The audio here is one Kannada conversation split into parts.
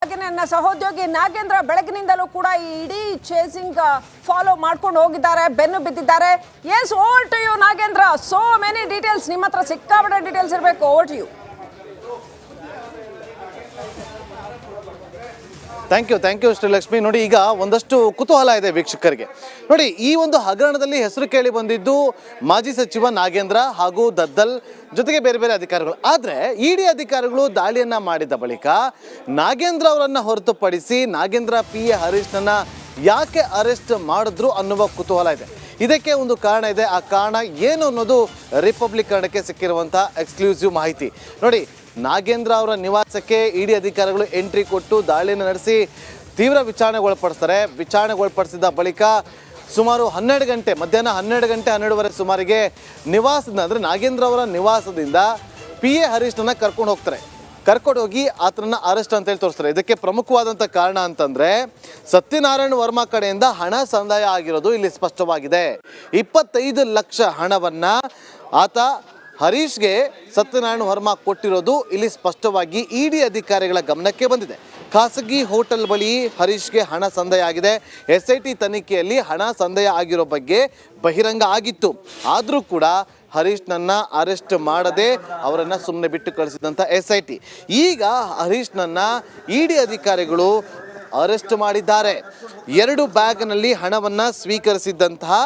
ಹಾಗೆಯೇ ನನ್ನ ಸಹೋದ್ಯೋಗಿ ನಾಗೇಂದ್ರ ಬೆಳಗಿನಿಂದಲೂ ಕೂಡ ಈ ಇಡೀ ಚೇಸಿಂಗ್ ಫಾಲೋ ಮಾಡ್ಕೊಂಡು ಹೋಗಿದ್ದಾರೆ, ಬೆನ್ನು ಬಿದ್ದಿದ್ದಾರೆ. Yes, over to you Nagendra. So many details, ನಿಮ್ಮ ಹತ್ರ ಸಿಕ್ಕಾಪಟ್ಟೆ ಡೀಟೇಲ್ಸ್ ಇರಬೇಕು. Over to you. Thank you Srilakshmi. ನೋಡಿ, ಈಗ ಒಂದಷ್ಟು ಕುತೂಹಲ ಇದೆ ವೀಕ್ಷಕರಿಗೆ. ನೋಡಿ, ಈ ಒಂದು ಹಗರಣದಲ್ಲಿ ಹೆಸರು ಕೇಳಿ ಬಂದಿದ್ದು ಮಾಜಿ ಸಚಿವ ನಾಗೇಂದ್ರ ಹಾಗೂ ದದ್ದಲ್ ಜೊತೆಗೆ ಬೇರೆ ಬೇರೆ ಅಧಿಕಾರಿಗಳು. ಆದರೆ ಇಡಿ ಅಧಿಕಾರಿಗಳು ದಾಳಿಯನ್ನ ಮಾಡಿದ ಬಳಿಕ ನಾಗೇಂದ್ರ ಅವರನ್ನ ಹೊರತುಪಡಿಸಿ ನಾಗೇಂದ್ರ PA ಹರೀಶ್ನನ್ನ ಯಾಕೆ ಅರೆಸ್ಟ್ ಮಾಡಿದ್ರು ಅನ್ನುವ ಕುತೂಹಲ ಇದೆ. ಇದಕ್ಕೆ ಒಂದು ಕಾರಣ ಇದೆ. ಆ ಕಾರಣ ಏನು ಅನ್ನೋದು ರಿಪಬ್ಲಿಕ್ ಕನ್ನಡಕ್ಕೆ ಸಿಕ್ಕಿರುವಂಥ ಎಕ್ಸ್ಕ್ಲೂಸಿವ್ ಮಾಹಿತಿ. ನೋಡಿ, ನಾಗೇಂದ್ರ ಅವರ ನಿವಾಸಕ್ಕೆ ಇಡಿ ಅಧಿಕಾರಿಗಳು ಎಂಟ್ರಿ ಕೊಟ್ಟು ದಾಳಿಯನ್ನು ನಡೆಸಿ ತೀವ್ರ ವಿಚಾರಣೆಗೊಳಪಡಿಸ್ತಾರೆ. ವಿಚಾರಣೆಗೊಳಪಡಿಸಿದ ಬಳಿಕ ಸುಮಾರು 12 ಗಂಟೆ, ಮಧ್ಯಾಹ್ನ 12:30 ಸುಮಾರಿಗೆ ಅಂದರೆ ನಾಗೇಂದ್ರ ಅವರ ನಿವಾಸದಿಂದ PA ಹರೀಶ್ನನ್ನ ಕರ್ಕೊಂಡು ಹೋಗ್ತಾರೆ. ಕರ್ಕೊಂಡು ಹೋಗಿ ಆತನನ್ನ ಅರೆಸ್ಟ್ ಅಂತೇಳಿ ತೋರಿಸ್ತಾರೆ. ಇದಕ್ಕೆ ಪ್ರಮುಖವಾದಂಥ ಕಾರಣ ಅಂತಂದರೆ ಸತ್ಯನಾರಾಯಣ ವರ್ಮಾ ಕಡೆಯಿಂದ ಹಣ ಸಂದಾಯ ಆಗಿರೋದು ಇಲ್ಲಿ ಸ್ಪಷ್ಟವಾಗಿದೆ. 25 ಲಕ್ಷ ಹಣವನ್ನು ಆತ ಹರೀಶ್ಗೆ ಸತ್ಯನಾರಾಯಣ ವರ್ಮಾ ಕೊಟ್ಟಿರೋದು ಇಲ್ಲಿ ಸ್ಪಷ್ಟವಾಗಿ ಇಡಿ ಅಧಿಕಾರಿಗಳ ಗಮನಕ್ಕೆ ಬಂದಿದೆ. ಖಾಸಗಿ ಹೋಟೆಲ್ ಬಳಿ ಹರೀಶ್ಗೆ ಹಣ ಸಂದಾಯ ಆಗಿದೆ. SIT ತನಿಖೆಯಲ್ಲಿ ಹಣ ಸಂದಾಯ ಆಗಿರೋ ಬಗ್ಗೆ ಬಹಿರಂಗ ಆಗಿತ್ತು. ಆದರೂ ಕೂಡ ಹರೀಶ್ನನ್ನ ಅರೆಸ್ಟ್ ಮಾಡದೆ ಅವರನ್ನು ಸುಮ್ಮನೆ ಬಿಟ್ಟು ಕಳಿಸಿದಂಥ SIT ಈಗ ಹರೀಶ್ನನ್ನ ಇಡಿ ಅಧಿಕಾರಿಗಳು ಅರೆಸ್ಟ್ ಮಾಡಿದ್ದಾರೆ. 2 ಬ್ಯಾಗ್ನಲ್ಲಿ ಹಣವನ್ನು ಸ್ವೀಕರಿಸಿದ್ದಂತಹ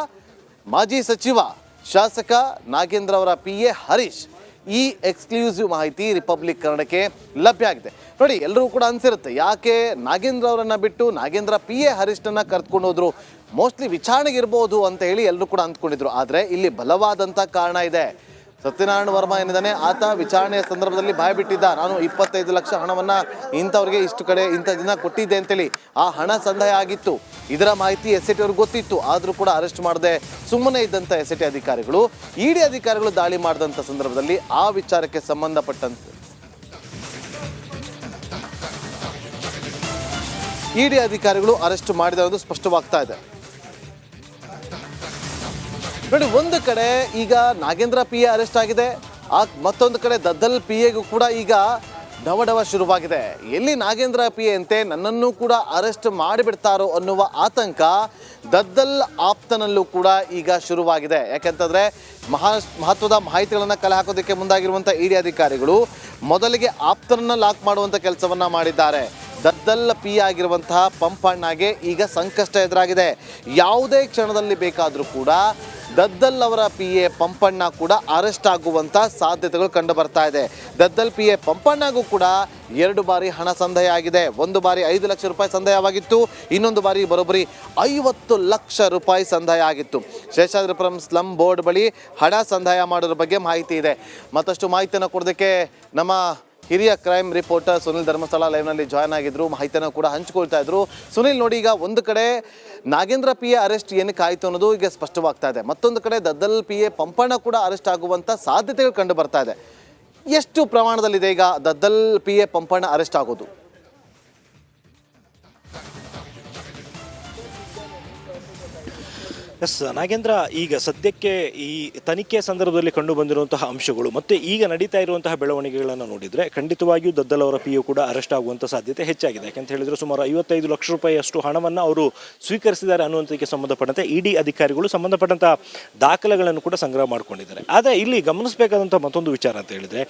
ಮಾಜಿ ಸಚಿವ ಶಾಸಕ ನಾಗೇಂದ್ರ ಅವರ PA ಹರೀಶ್, ಈ ಎಕ್ಸ್ಕ್ಲೂಸಿವ್ ಮಾಹಿತಿ ರಿಪಬ್ಲಿಕ್ ಕನ್ನಡಕ್ಕೆ ಲಭ್ಯ ಆಗಿದೆ. ನೋಡಿ, ಎಲ್ಲರೂ ಕೂಡ ಅನಿಸಿರುತ್ತೆ, ಯಾಕೆ ನಾಗೇಂದ್ರ ಅವರನ್ನು ಬಿಟ್ಟು ನಾಗೇಂದ್ರ PA ಹರೀಶ್ನನ್ನ ಕರೆದುಕೊಂಡು ಹೋದ್ರು, ಮೋಸ್ಟ್ಲಿ ವಿಚಾರಣೆಗೆ ಇರ್ಬೋದು ಅಂತ ಹೇಳಿ ಎಲ್ಲರೂ ಕೂಡ ಅಂದ್ಕೊಂಡಿದ್ರು. ಆದರೆ ಇಲ್ಲಿ ಬಲವಾದಂಥ ಕಾರಣ ಇದೆ. ಸತ್ಯನಾರಾಯಣ ವರ್ಮಾ ಏನಿದ್ದಾನೆ, ಆತ ವಿಚಾರಣೆಯ ಸಂದರ್ಭದಲ್ಲಿ ಬಾಯ್ ಬಿಟ್ಟಿದ್ದ, ನಾನು 25 ಲಕ್ಷ ಹಣವನ್ನು ಇಂಥವ್ರಿಗೆ ಇಷ್ಟು ಕಡೆ ಇಂಥ ದಿನ ಕೊಟ್ಟಿದ್ದೆ ಅಂತೇಳಿ. ಆ ಹಣ ಸಂದಾಯ ಆಗಿತ್ತು. ಇದರ ಮಾಹಿತಿ SIT ಅವ್ರಿಗೆ ಗೊತ್ತಿತ್ತು. ಆದರೂ ಕೂಡ ಅರೆಸ್ಟ್ ಮಾಡದೆ ಸುಮ್ಮನೆ ಇದ್ದಂಥ SIT ಅಧಿಕಾರಿಗಳು ಇಡಿ ಅಧಿಕಾರಿಗಳು ದಾಳಿ ಮಾಡಿದಂಥ ಸಂದರ್ಭದಲ್ಲಿ ಆ ವಿಚಾರಕ್ಕೆ ಸಂಬಂಧಪಟ್ಟಂತೆ ಇಡಿ ಅಧಿಕಾರಿಗಳು ಅರೆಸ್ಟ್ ಮಾಡಿರೋದು ಸ್ಪಷ್ಟವಾಗ್ತಾ ಇದೆ. ನೋಡಿ, ಒಂದು ಕಡೆ ಈಗ ನಾಗೇಂದ್ರ PA ಅರೆಸ್ಟ್ ಆಗಿದೆ, ಮತ್ತೊಂದು ಕಡೆ ದದ್ದಲ್ PAಗೂ ಕೂಡ ಈಗ ಡವಡವ ಶುರುವಾಗಿದೆ. ಎಲ್ಲಿ ನಾಗೇಂದ್ರ PA ಅಂತೆ ನನ್ನನ್ನು ಕೂಡ ಅರೆಸ್ಟ್ ಮಾಡಿಬಿಡ್ತಾರೋ ಅನ್ನುವ ಆತಂಕ ದದ್ದಲ್ ಆಪ್ತನಲ್ಲೂ ಕೂಡ ಈಗ ಶುರುವಾಗಿದೆ. ಯಾಕೆಂತಂದರೆ ಮಹತ್ವದ ಮಾಹಿತಿಗಳನ್ನು ಕಲೆ ಹಾಕೋದಕ್ಕೆ ಮುಂದಾಗಿರುವಂಥ ಇಡಿ ಅಧಿಕಾರಿಗಳು ಮೊದಲಿಗೆ ಆಪ್ತನನ್ನು ಲಾಕ್ ಮಾಡುವಂಥ ಕೆಲಸವನ್ನು ಮಾಡಿದ್ದಾರೆ. ದದ್ದಲ್ PA ಆಗಿರುವಂತಹ ಪಂಪಣ್ಣಗೆ ಈಗ ಸಂಕಷ್ಟ ಎದುರಾಗಿದೆ. ಯಾವುದೇ ಕ್ಷಣದಲ್ಲಿ ಬೇಕಾದರೂ ಕೂಡ ದದ್ದಲ್ ಅವರ PA ಪಂಪಣ್ಣ ಕೂಡ ಅರೆಸ್ಟ್ ಆಗುವಂಥ ಸಾಧ್ಯತೆಗಳು ಕಂಡು ಬರ್ತಾ ಇದೆ. ದದ್ದಲ್ PA ಪಂಪಣ್ಣಗೂ ಕೂಡ 2 ಬಾರಿ ಹಣ ಸಂದಾಯ ಆಗಿದೆ. ಒಂದು ಬಾರಿ 5 ಲಕ್ಷ ರೂಪಾಯಿ ಸಂದಾಯವಾಗಿತ್ತು, ಇನ್ನೊಂದು ಬಾರಿ ಬರೋಬ್ಬರಿ 50 ಲಕ್ಷ ರೂಪಾಯಿ ಸಂದಾಯ ಆಗಿತ್ತು. ಶೇಷಾದ್ರಿಪುರಂ ಸ್ಲಮ್ ಬೋರ್ಡ್ ಬಳಿ ಹಣ ಸಂದಾಯ ಮಾಡೋದ್ರ ಬಗ್ಗೆ ಮಾಹಿತಿ ಇದೆ. ಮತ್ತಷ್ಟು ಮಾಹಿತಿಯನ್ನು ಕೊಡೋದಕ್ಕೆ ನಮ್ಮ ಹಿರಿಯ ಕ್ರೈಮ್ ರಿಪೋರ್ಟರ್ ಸುನಿಲ್ ಧರ್ಮಸ್ಥಳ ಲೈವ್ನಲ್ಲಿ ಜಾಯ್ನ್ ಆಗಿದ್ರು, ಮಾಹಿತಿಯನ್ನು ಕೂಡ ಹಂಚಿಕೊಳ್ತಾ ಇದ್ರು. ಸುನಿಲ್, ನೋಡಿ, ಈಗ ಒಂದು ಕಡೆ ನಾಗೇಂದ್ರ PA ಅರೆಸ್ಟ್ ಏನಕ್ಕೆ ಆಯಿತು ಅನ್ನೋದು ಈಗ ಸ್ಪಷ್ಟವಾಗ್ತಾ ಇದೆ. ಮತ್ತೊಂದು ಕಡೆ ದದ್ದಲ್ PA ಪಂಪಣ್ಣ ಕೂಡ ಅರೆಸ್ಟ್ ಆಗುವಂಥ ಸಾಧ್ಯತೆಗಳು ಕಂಡು ಬರ್ತಾ ಇದೆ. ಎಷ್ಟು ಪ್ರಮಾಣದಲ್ಲಿದೆ ಈಗ ದದ್ದಲ್ PA ಪಂಪಣ್ಣ ಅರೆಸ್ಟ್ ಆಗೋದು? ಎಸ್ ನಾಗೇಂದ್ರ, ಈಗ ಸದ್ಯಕ್ಕೆ ಈ ತನಿಖೆ ಸಂದರ್ಭದಲ್ಲಿ ಕಂಡು ಬಂದಿರುವಂತಹ ಅಂಶಗಳು ಮತ್ತು ಈಗ ನಡೀತಾ ಇರುವಂತಹ ಬೆಳವಣಿಗೆಗಳನ್ನು ನೋಡಿದರೆ ಖಂಡಿತವಾಗಿಯೂ ದದ್ದಲ್ ಅವರ PA ಕೂಡ ಅರೆಸ್ಟ್ ಆಗುವಂಥ ಸಾಧ್ಯತೆ ಹೆಚ್ಚಾಗಿದೆ. ಯಾಕೆಂತ ಹೇಳಿದರೆ ಸುಮಾರು 55 ಲಕ್ಷ ರೂಪಾಯಿಯಷ್ಟು ಹಣವನ್ನು ಅವರು ಸ್ವೀಕರಿಸಿದ್ದಾರೆ ಅನ್ನುವಂಥಕ್ಕೆ ಸಂಬಂಧಪಟ್ಟಂತೆ ಇಡಿ ಅಧಿಕಾರಿಗಳು ಸಂಬಂಧಪಟ್ಟಂಥ ದಾಖಲೆಗಳನ್ನು ಕೂಡ ಸಂಗ್ರಹ ಮಾಡಿಕೊಂಡಿದ್ದಾರೆ. ಆದರೆ ಇಲ್ಲಿ ಗಮನಿಸಬೇಕಾದಂಥ ಮತ್ತೊಂದು ವಿಚಾರ ಅಂತ ಹೇಳಿದರೆ,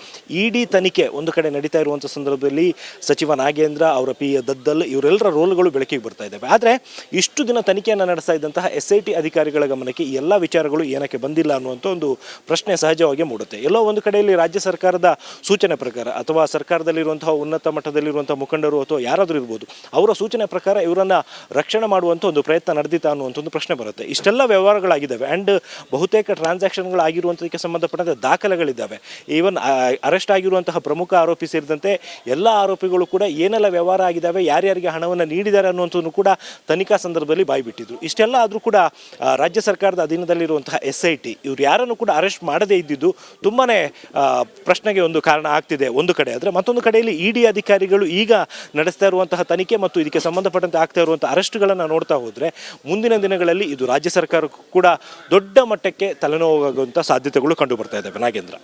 ಇಡಿ ತನಿಖೆ ಒಂದು ಕಡೆ ನಡೀತಾ ಇರುವಂಥ ಸಂದರ್ಭದಲ್ಲಿ ಸಚಿವ ನಾಗೇಂದ್ರ, ಅವರ PA ದದ್ದಲ್, ಇವರೆಲ್ಲರ ರೋಲ್ಗಳು ಬೆಳಕಿಗೆ ಬರ್ತಾ ಇದ್ದಾವೆ. ಆದರೆ ಇಷ್ಟು ದಿನ ತನಿಖೆಯನ್ನು ನಡೆಸ್ತಾ ಇದ್ದಂತಹ SIT ಅಧಿಕಾರಿಗಳ ಗಮನಕ್ಕೆ ಈ ಎಲ್ಲ ವಿಚಾರಗಳು ಏನಕ್ಕೆ ಬಂದಿಲ್ಲ ಅನ್ನುವಂಥ ಒಂದು ಪ್ರಶ್ನೆ ಸಹಜವಾಗಿ ಮೂಡುತ್ತೆ. ಎಲ್ಲೋ ಒಂದು ಕಡೆಯಲ್ಲಿ ರಾಜ್ಯ ಸರ್ಕಾರದ ಸೂಚನೆ ಪ್ರಕಾರ ಅಥವಾ ಸರ್ಕಾರದಲ್ಲಿರುವಂತಹ ಉನ್ನತ ಮಟ್ಟದಲ್ಲಿರುವಂತಹ ಮುಖಂಡರು ಅಥವಾ ಯಾರಾದರೂ ಇರ್ಬೋದು, ಅವರ ಸೂಚನೆ ಪ್ರಕಾರ ಇವರನ್ನು ರಕ್ಷಣೆ ಮಾಡುವಂಥ ಒಂದು ಪ್ರಯತ್ನ ನಡೆದಿತ್ತಾ ಅನ್ನುವಂಥ ಒಂದು ಪ್ರಶ್ನೆ ಬರುತ್ತೆ. ಇಷ್ಟೆಲ್ಲ ವ್ಯವಹಾರಗಳಾಗಿದ್ದಾವೆ ಆ್ಯಂಡ್ ಬಹುತೇಕ ಟ್ರಾನ್ಸಾಕ್ಷನ್ಗಳಾಗಿರುವಂಥದಕ್ಕೆ ಸಂಬಂಧಪಟ್ಟಂತೆ ದಾಖಲೆಗಳಿದ್ದಾವೆ. ಈವನ್ ಅರೆಸ್ಟ್ ಆಗಿರುವಂತಹ ಪ್ರಮುಖ ಆರೋಪಿ ಸೇರಿದಂತೆ ಎಲ್ಲ ಆರೋಪಿಗಳು ಕೂಡ ಏನೆಲ್ಲ ವ್ಯವಹಾರ ಆಗಿದ್ದಾವೆ, ಯಾರ್ಯಾರಿಗೆ ಹಣವನ್ನು ನೀಡಿದ್ದಾರೆ ಅನ್ನುವಂಥದ್ದು ಕೂಡ ತನಿಖಾ ಸಂದರ್ಭದಲ್ಲಿ ಬಾಯ್ಬಿಟ್ಟಿದ್ರು. ಇಷ್ಟೆಲ್ಲ ಆದರೂ ಕೂಡ ರಾಜ್ಯ ಸರ್ಕಾರದ ಅಧೀನದಲ್ಲಿರುವಂತಹ SIT ಇವರು ಯಾರನ್ನು ಕೂಡ ಅರೆಸ್ಟ್ ಮಾಡದೇ ಇದ್ದಿದ್ದು ತುಂಬಾ ಪ್ರಶ್ನೆಗೆ ಒಂದು ಕಾರಣ ಆಗ್ತಿದೆ ಒಂದು ಕಡೆ. ಆದರೆ ಮತ್ತೊಂದು ಕಡೆಯಲ್ಲಿ ಇಡಿ ಅಧಿಕಾರಿಗಳು ಈಗ ನಡೆಸ್ತಾ ಇರುವಂತಹ ತನಿಖೆ ಮತ್ತು ಇದಕ್ಕೆ ಸಂಬಂಧಪಟ್ಟಂತೆ ಆಗ್ತಾ ಇರುವಂತಹ ಅರೆಸ್ಟ್ಗಳನ್ನು ನೋಡ್ತಾ ಹೋದರೆ ಮುಂದಿನ ದಿನಗಳಲ್ಲಿ ಇದು ರಾಜ್ಯ ಸರ್ಕಾರಕ್ಕೂ ಕೂಡ ದೊಡ್ಡ ಮಟ್ಟಕ್ಕೆ ತಲೆನೋವಾಗುವಂಥ ಸಾಧ್ಯತೆಗಳು ಕಂಡು ಬರ್ತಾ ಇದ್ದಾವೆ. ನಾಗೇಂದ್ರ.